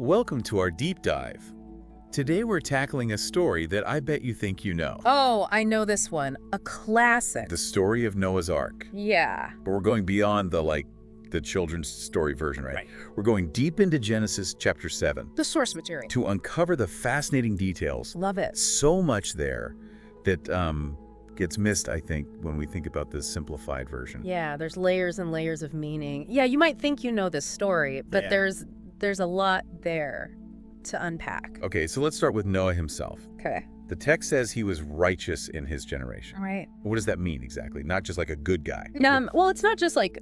Welcome to our deep dive. Today we're tackling a story that I bet you think you know. Oh, I know this one. A classic. The story of Noah's Ark. Yeah. But we're going beyond the children's story version, right? We're going deep into Genesis chapter 7 The source material. to uncover the fascinating details. Love it. So much there that gets missed, I think, when we think about this simplified version. Yeah, there's layers and layers of meaning. Yeah, you might think you know this story, but there's a lot there to unpack. Okay, so let's start with Noah himself. Okay. The text says he was righteous in his generation. Right. What does that mean exactly? Not just like a good guy. Well, it's not just like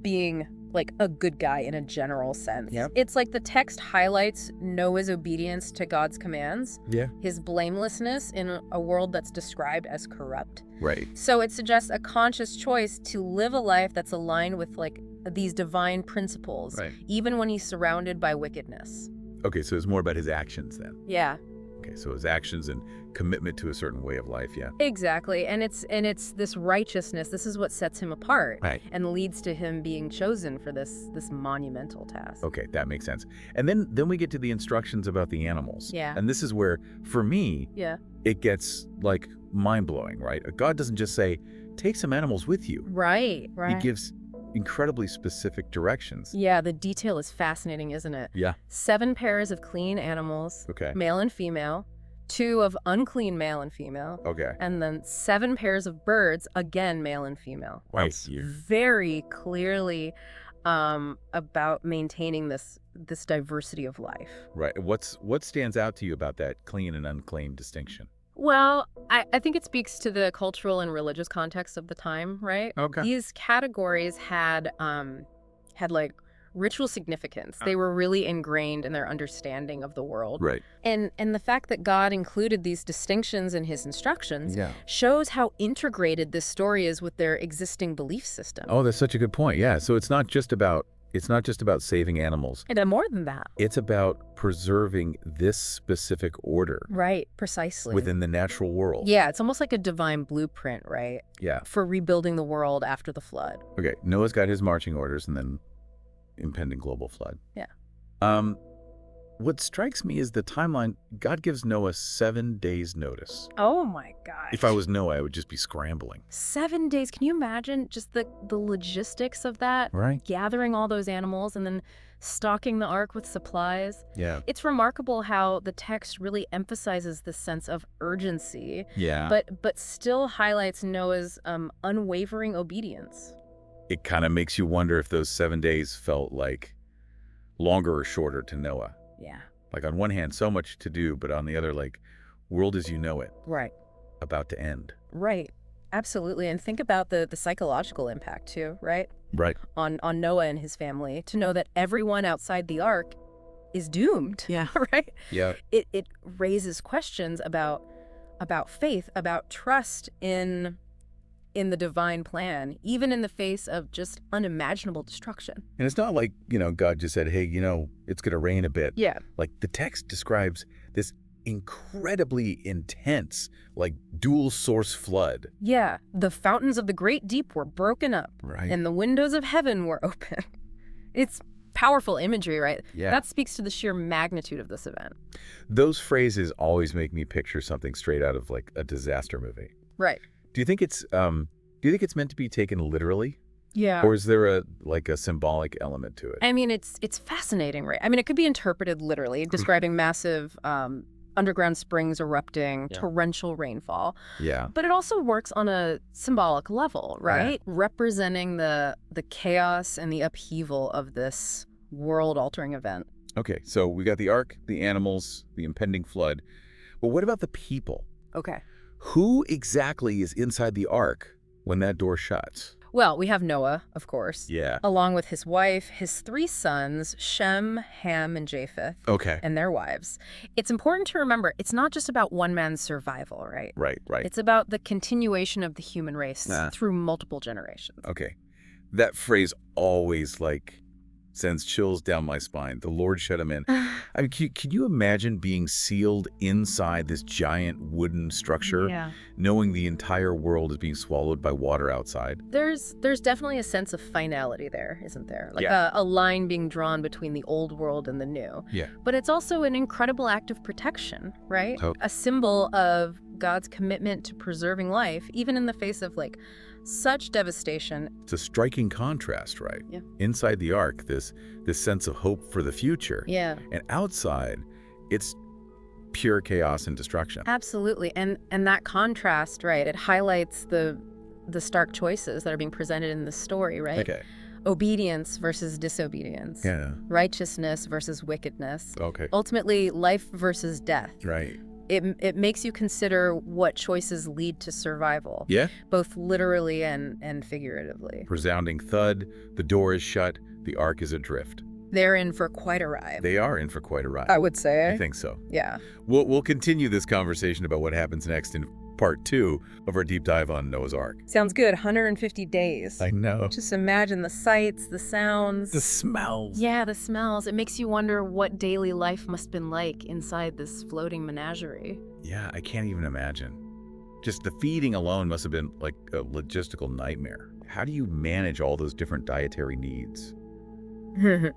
being like a good guy in a general sense. Yep. It's like the text highlights Noah's obedience to God's commands, Yeah. his blamelessness in a world that's described as corrupt. Right. So it suggests a conscious choice to live a life that's aligned with like these divine principles, Right. even when he's surrounded by wickedness. Okay, so it's more about his actions then. Yeah, Okay, so his actions and commitment to a certain way of life, yeah. exactly. And it's this righteousness. This is what sets him apart Right. and leads to him being chosen for this monumental task. Okay, that makes sense. And then we get to the instructions about the animals. Yeah. And this is where, for me, Yeah. it gets like mind-blowing, right? God doesn't just say, take some animals with you. Right. He gives incredibly specific directions. Yeah, the detail is fascinating, isn't it? Yeah. 7 pairs of clean animals, Okay. male and female, 2 of unclean male and female, Okay. and then 7 pairs of birds, again, male and female. Wow. It's very clearly about maintaining this diversity of life. Right. What stands out to you about that clean and unclean distinction? Well, I think it speaks to the cultural and religious context of the time, right? Okay. These categories had like ritual significance. They were really ingrained in their understanding of the world. Right. And the fact that God included these distinctions in his instructions Yeah. shows how integrated this story is with their existing belief system. Oh, that's such a good point. Yeah. So it's not just about saving animals. And more than that. It's about preserving this specific order Right, precisely. within the natural world. Yeah, it's almost like a divine blueprint, right? Yeah. For rebuilding the world after the flood. Okay. Noah's got his marching orders and then impending global flood. Yeah. What strikes me is the timeline. God gives Noah 7 days notice. Oh my gosh. If I was Noah, I would just be scrambling. 7 days. Can you imagine just the logistics of that? Right. Gathering all those animals and then stocking the ark with supplies. Yeah. It's remarkable how the text really emphasizes this sense of urgency, Yeah. but still highlights Noah's unwavering obedience. It kind of makes you wonder if those 7 days felt like longer or shorter to Noah. Yeah. Like on one hand, so much to do, but on the other, like, world as you know it, Right. about to end. Right. Absolutely. And think about the psychological impact too, right? Right. On Noah and his family, to know that everyone outside the ark is doomed. Yeah. Right? Yeah. It raises questions about faith, about trust in the divine plan, even in the face of just unimaginable destruction. And it's not like, God just said, hey, it's going to rain a bit. Yeah. Like the text describes this incredibly intense, like dual source flood. Yeah. The fountains of the great deep were broken up. Right. And the windows of heaven were open. It's powerful imagery, right? Yeah. That speaks to the sheer magnitude of this event. Those phrases always make me picture something straight out of like a disaster movie. Right. Do you think it's meant to be taken literally? Yeah. Or is there a symbolic element to it? I mean, it's fascinating, right? I mean, it could be interpreted literally, describing massive underground springs erupting, torrential rainfall. Yeah. But it also works on a symbolic level, right? Representing the chaos and the upheaval of this world-altering event. Okay, so we got the ark, the animals, the impending flood. But what about the people? Okay. Who exactly is inside the ark when that door shuts? Well, we have Noah, of course. Yeah. Along with his wife, his 3 sons, Shem, Ham, and Japheth. Okay. And their wives. It's important to remember, it's not just about one man's survival, right? Right. It's about the continuation of the human race through multiple generations. Okay. That phrase always, Sends chills down my spine. The Lord shut him in. I mean, can you imagine being sealed inside this giant wooden structure, Yeah. knowing the entire world is being swallowed by water outside? There's definitely a sense of finality there, isn't there? Like Yeah. a line being drawn between the old world and the new. Yeah. But it's also an incredible act of protection, right? Oh. A symbol of God's commitment to preserving life, even in the face of like such devastation. It's a striking contrast, right? Yeah. Inside the ark, this sense of hope for the future. Yeah. And outside, it's pure chaos and destruction. Absolutely. And that contrast, right, it highlights the stark choices that are being presented in the story, right? Okay. Obedience versus disobedience. Yeah. Righteousness versus wickedness. Okay. Ultimately, life versus death. Right. It makes you consider what choices lead to survival, Yeah. both literally and figuratively. Resounding thud. The door is shut. The ark is adrift. They're in for quite a ride. They are in for quite a ride. I would say. I think so. Yeah. We'll continue this conversation about what happens next in part 2 of our deep dive on Noah's Ark. Sounds good. 150 days. I know. Just imagine the sights, the sounds. The smells. Yeah, the smells. It makes you wonder what daily life must have been like inside this floating menagerie. Yeah, I can't even imagine. Just the feeding alone must have been like a logistical nightmare. How do you manage all those different dietary needs?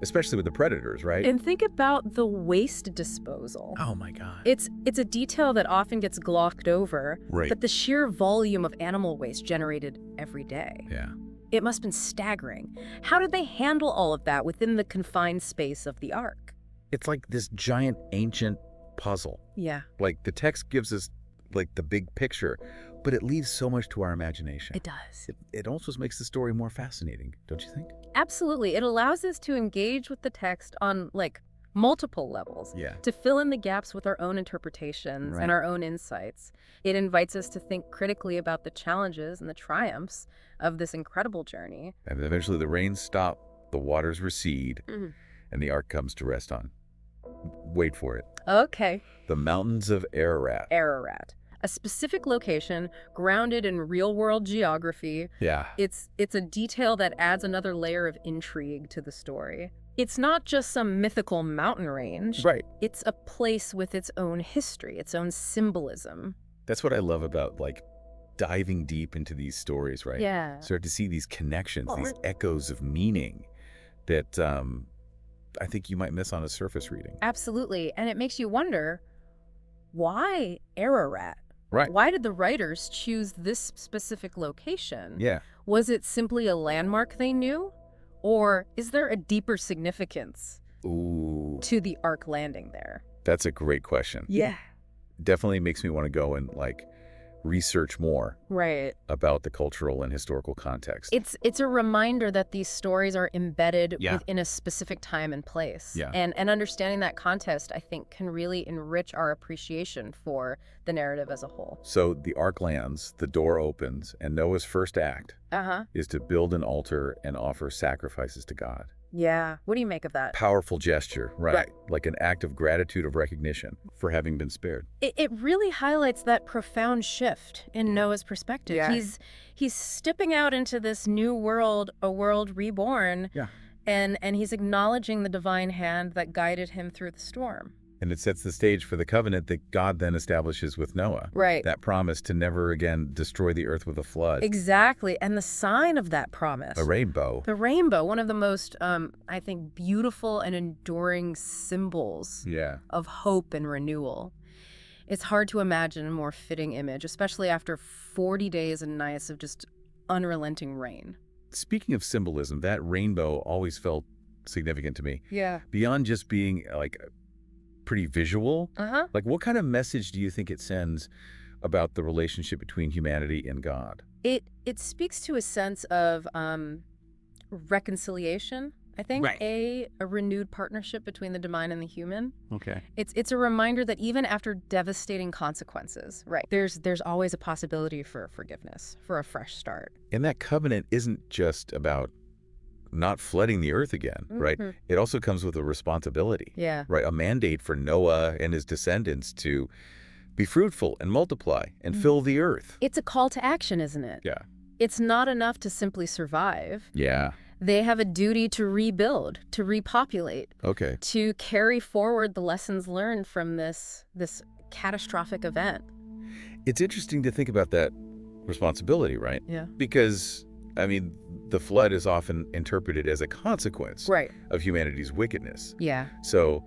Especially with the predators, right? And think about the waste disposal. Oh my God. It's a detail that often gets glossed over, Right. but the sheer volume of animal waste generated every day. Yeah. It must have been staggering. How did they handle all of that within the confined space of the Ark? It's like this giant ancient puzzle. Yeah, Like the text gives us like the big picture, but it leaves so much to our imagination. it does. It also makes the story more fascinating, don't you think? Absolutely. It allows us to engage with the text on like multiple levels. Yeah. To fill in the gaps with our own interpretations Right. and our own insights. It invites us to think critically about the challenges and the triumphs of this incredible journey. And eventually the rains stop, the waters recede, Mhm. and the ark comes to rest on. Wait for it. Okay. The mountains of Ararat. Ararat. A specific location grounded in real-world geography. Yeah. It's a detail that adds another layer of intrigue to the story. It's not just some mythical mountain range. Right. It's a place with its own history, its own symbolism. That's what I love about like diving deep into these stories, right? Yeah. Start to see these connections, these echoes of meaning that I think you might miss on a surface reading. Absolutely. And it makes you wonder, why Ararat? Right. Why did the writers choose this specific location? Yeah. Was it simply a landmark they knew? Or is there a deeper significance Ooh, to the Ark landing there? that's a great question. Yeah. Definitely makes me want to go and like research more Right. about the cultural and historical context. It's a reminder that these stories are embedded Yeah. within a specific time and place. Yeah. And understanding that context, I think, can really enrich our appreciation for the narrative as a whole. So the ark lands, the door opens, and Noah's first act Uh-huh. is to build an altar and offer sacrifices to God. Yeah. What do you make of that? Powerful gesture, right? Right. Like an act of gratitude, of recognition for having been spared. It really highlights that profound shift in Noah's perspective. Yeah. He's stepping out into this new world, a world reborn, Yeah. and he's acknowledging the divine hand that guided him through the storm. And it sets the stage for the covenant that God then establishes with Noah. Right. That promise to never again destroy the earth with a flood. Exactly. And the sign of that promise. A rainbow. The rainbow, one of the most, I think, beautiful and enduring symbols Yeah. of hope and renewal. It's hard to imagine a more fitting image, especially after 40 days and nights of just unrelenting rain. Speaking of symbolism, that rainbow always felt significant to me. Yeah. Beyond just being like pretty visual, Uh-huh. like what kind of message do you think it sends about the relationship between humanity and God? It speaks to a sense of reconciliation, I think. Right. A renewed partnership between the divine and the human. Okay. It's a reminder that even after devastating consequences, right, there's always a possibility for forgiveness, for a fresh start. And that covenant isn't just about not flooding the earth again, right? Mhm. It also comes with a responsibility, Yeah. right? A mandate for Noah and his descendants to be fruitful and multiply and fill the earth. It's a call to action, isn't it? Yeah. It's not enough to simply survive. Yeah. They have a duty to rebuild, to repopulate, Okay. to carry forward the lessons learned from this catastrophic event. It's interesting to think about that responsibility, right? Yeah. Because, I mean, the flood is often interpreted as a consequence Right. of humanity's wickedness. Yeah. So,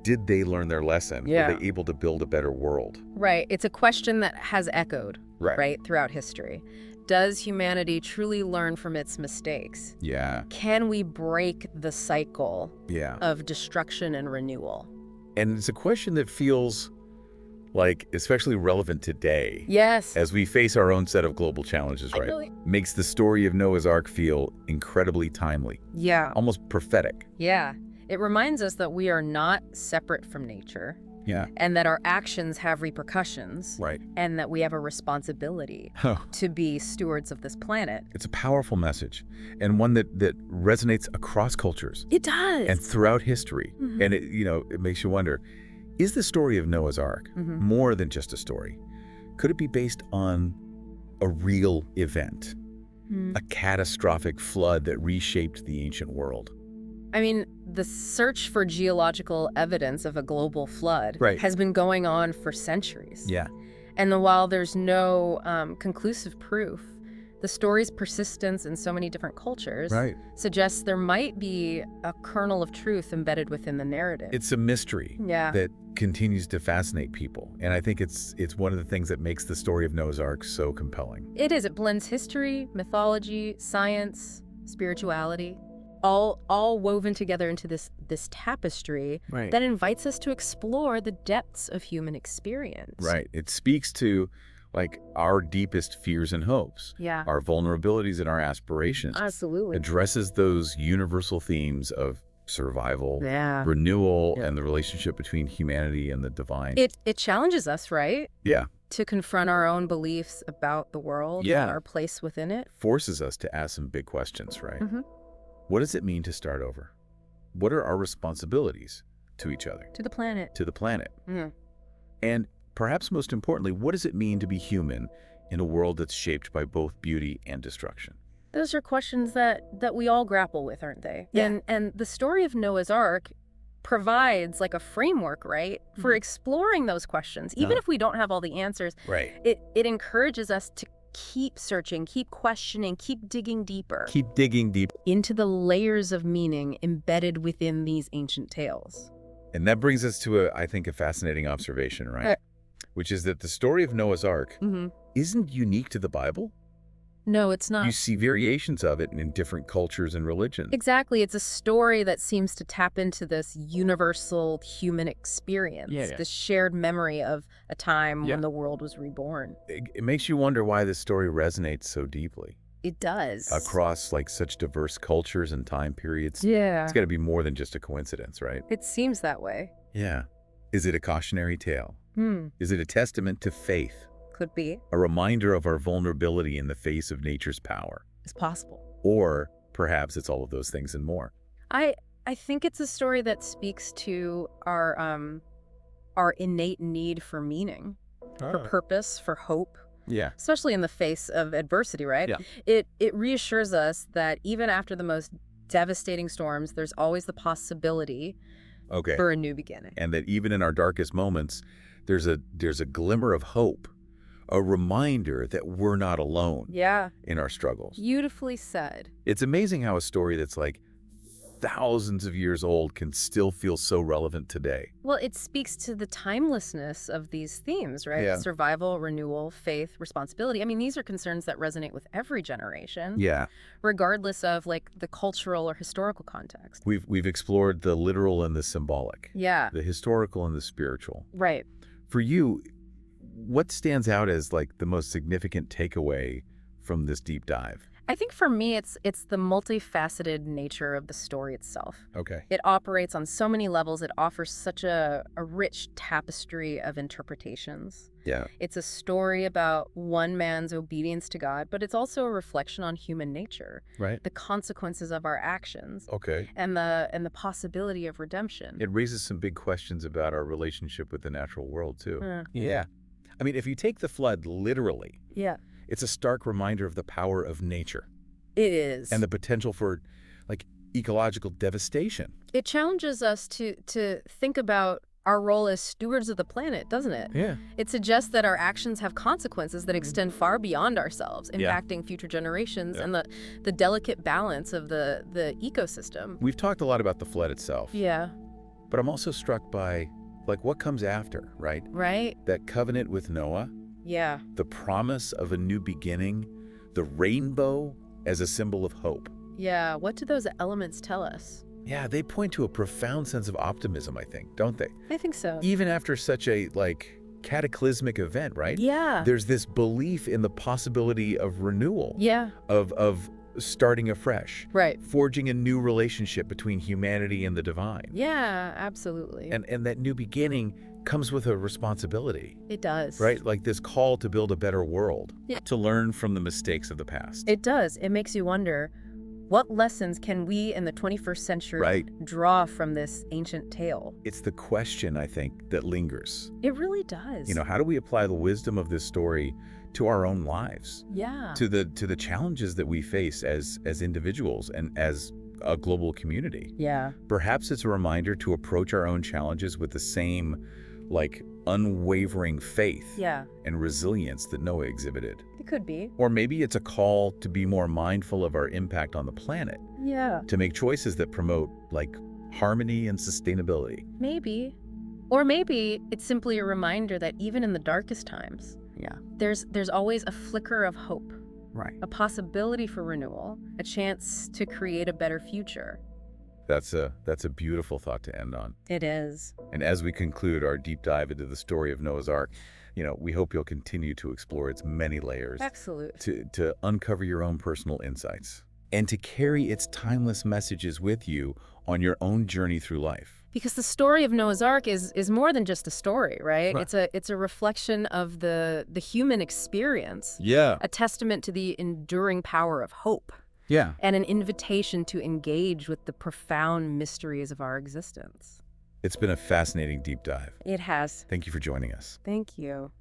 did they learn their lesson? Yeah. Were they able to build a better world? Right. It's a question that has echoed, Right. throughout history. Does humanity truly learn from its mistakes? Yeah. Can we break the cycle Yeah. of destruction and renewal? And it's a question that feels like especially relevant today. Yes. As we face our own set of global challenges, right? Really? Makes the story of Noah's Ark feel incredibly timely, Yeah. almost prophetic. Yeah. It reminds us that we are not separate from nature, Yeah. and that our actions have repercussions, Right. and that we have a responsibility Oh, to be stewards of this planet. it's a powerful message, and one that resonates across cultures It does. and throughout history. Mhm. And it makes you wonder, is the story of Noah's Ark Mhm. more than just a story? Could it be based on a real event, Mm. a catastrophic flood that reshaped the ancient world? I mean, the search for geological evidence of a global flood Right. has been going on for centuries. Yeah. And while there's no conclusive proof, the story's persistence in so many different cultures Right. suggests there might be a kernel of truth embedded within the narrative. It's a mystery Yeah. that continues to fascinate people. And I think it's one of the things that makes the story of Noah's Ark so compelling. It is. It blends history, mythology, science, spirituality, all woven together into this tapestry Right. that invites us to explore the depths of human experience. Right. It speaks to like our deepest fears and hopes, Yeah. our vulnerabilities and our aspirations. Absolutely. Addresses those universal themes of survival, Yeah. renewal, Yeah. and the relationship between humanity and the divine. It challenges us, right? Yeah. To confront our own beliefs about the world Yeah. and our place within it. Forces us to ask some big questions, right? Mhm. What does it mean to start over? What are our responsibilities to each other, To the planet. to the planet? Mm. And perhaps most importantly, what does it mean to be human in a world that's shaped by both beauty and destruction? Those are questions that we all grapple with, aren't they? Yeah. And the story of Noah's Ark provides like a framework, right, for Mhm. exploring those questions. Even Uh-huh. if we don't have all the answers, Right. it encourages us to keep searching, keep questioning, keep digging deeper Keep digging deep. into the layers of meaning embedded within these ancient tales. And that brings us to I think, a fascinating observation, right? Which is that the story of Noah's Ark Mm-hmm. isn't unique to the Bible. No, it's not. You see variations of it in different cultures and religions. Exactly. It's a story that seems to tap into this universal human experience, Yeah. this shared memory of a time Yeah. when the world was reborn. It makes you wonder why this story resonates so deeply It does. across like such diverse cultures and time periods. Yeah. It's got to be more than just a coincidence, right? It seems that way. Yeah. Is it a cautionary tale? Is it a testament to faith? Could be. A reminder of our vulnerability in the face of nature's power? It's possible. Or perhaps it's all of those things and more. I think it's a story that speaks to our innate need for meaning, for purpose, for hope, Yeah. especially in the face of adversity, right? Yeah. It reassures us that even after the most devastating storms, there's always the possibility Okay. for a new beginning. And that even in our darkest moments, there's a glimmer of hope, a reminder that we're not alone Yeah. in our struggles. Beautifully said. It's amazing how a story that's like thousands of years old can still feel so relevant today. Well, it speaks to the timelessness of these themes, right? Yeah. Survival, renewal, faith, responsibility. I mean, these are concerns that resonate with every generation, Yeah. regardless of like the cultural or historical context. We've explored the literal and the symbolic, Yeah. the historical and the spiritual. Right. For you, what stands out as like the most significant takeaway from this deep dive? I think for me, it's the multifaceted nature of the story itself. Okay. It operates on so many levels. It offers such a rich tapestry of interpretations. Yeah. It's a story about one man's obedience to God, but it's also a reflection on human nature, Right. the consequences of our actions, Okay. and the possibility of redemption. It raises some big questions about our relationship with the natural world, too. Yeah. I mean, if you take the flood literally, Yeah. it's a stark reminder of the power of nature. It is. and the potential for, like, ecological devastation. It challenges us to think about our role as stewards of the planet, doesn't it? Yeah. It suggests that our actions have consequences that extend far beyond ourselves, Yeah. impacting future generations Yeah. and the delicate balance of the ecosystem. We've talked a lot about the flood itself, Yeah, but I'm also struck by, like, what comes after, right? right? That covenant with Noah, Yeah. the promise of a new beginning, the rainbow as a symbol of hope. Yeah, what do those elements tell us? Yeah, they point to a profound sense of optimism, I think, don't they? I think so. Even after such a, like, cataclysmic event, right? Yeah. There's this belief in the possibility of renewal, Yeah, of starting afresh, right. forging a new relationship between humanity and the divine. Yeah, absolutely. And that new beginning comes with a responsibility, It does. right? Like this call to build a better world, Yeah. to learn from the mistakes of the past. It does. It makes you wonder, what lessons can we in the 21st century Right. draw from this ancient tale? It's the question, I think, that lingers. It really does. You know, how do we apply the wisdom of this story to our own lives, Yeah. to the challenges that we face as individuals and as a global community? Yeah. Perhaps it's a reminder to approach our own challenges with the same, like, unwavering faith Yeah. and resilience that Noah exhibited. It could be. Or maybe it's a call to be more mindful of our impact on the planet, Yeah. to make choices that promote, like, harmony and sustainability. Maybe. Or maybe it's simply a reminder that even in the darkest times, Yeah. there's always a flicker of hope, Right. a possibility for renewal, a chance to create a better future. That's a beautiful thought to end on. It is. And as we conclude our deep dive into the story of Noah's Ark, you know, we hope you'll continue to explore its many layers, Absolutely. to uncover your own personal insights, and to carry its timeless messages with you on your own journey through life. Because the story of Noah's Ark is more than just a story, right? Right. It's a reflection of the human experience, Yeah. a testament to the enduring power of hope, Yeah. and an invitation to engage with the profound mysteries of our existence. It's been a fascinating deep dive. It has. Thank you for joining us. Thank you.